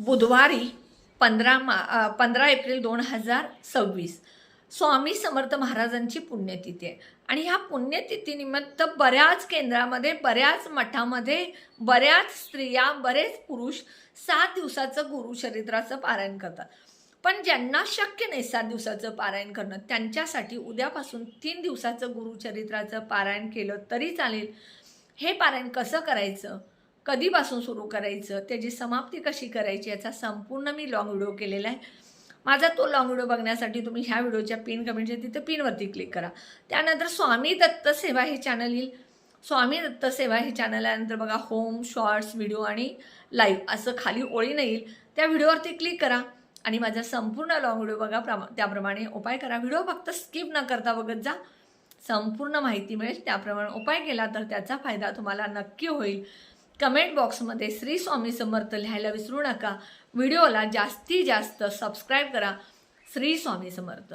बुधवारी 15 एप्रिल 2026 स्वामी समर्थ महाराजांची पुण्यतिथी आहे आणि ह्या पुण्यतिथीनिमित्त बऱ्याच केंद्रामध्ये, बऱ्याच मठामध्ये, बऱ्याच स्त्रिया, बरेच पुरुष 7 दिवसाचं गुरुचरित्राचं पारायण करतात. पण ज्यांना शक्य नाही 7 दिवसाचं पारायण करणं, त्यांच्यासाठी उद्यापासून 3 दिवसाचं गुरुचरित्राचं पारायण केलं तरी चालेल. हे पारायण कसं करायचं, कधीपासून सुरू करायचं, त्याची समाप्ती कशी करायची, याचा संपूर्ण मी लॉंग व्हिडिओ केलेला आहे. माझा तो लॉंग व्हिडिओ बघण्यासाठी तुम्ही ह्या व्हिडिओच्या पिन कमेंटच्या तिथे पिनवरती क्लिक करा. त्यानंतर स्वामी दत्त सेवा हे चॅनल येईल. स्वामी दत्त सेवा हे चॅनल आल्यानंतर बघा होम, शॉर्ट्स, व्हिडिओ आणि लाईव्ह असं खाली ओळीने येईल. त्या व्हिडिओवरती क्लिक करा आणि माझा संपूर्ण लॉंग व्हिडिओ बघा. त्याप्रमाणे उपाय करा. व्हिडिओ फक्त स्किप न करता बघत जा. संपूर्ण माहिती मिळेल. त्याप्रमाणे उपाय केला तर त्याचा फायदा तुम्हाला नक्की होईल. कमेंट बॉक्समध्ये श्री स्वामी समर्थ लिहायला विसरू नका. व्हिडिओला जास्तीत जास्त सबस्क्राईब करा. श्री स्वामी समर्थ.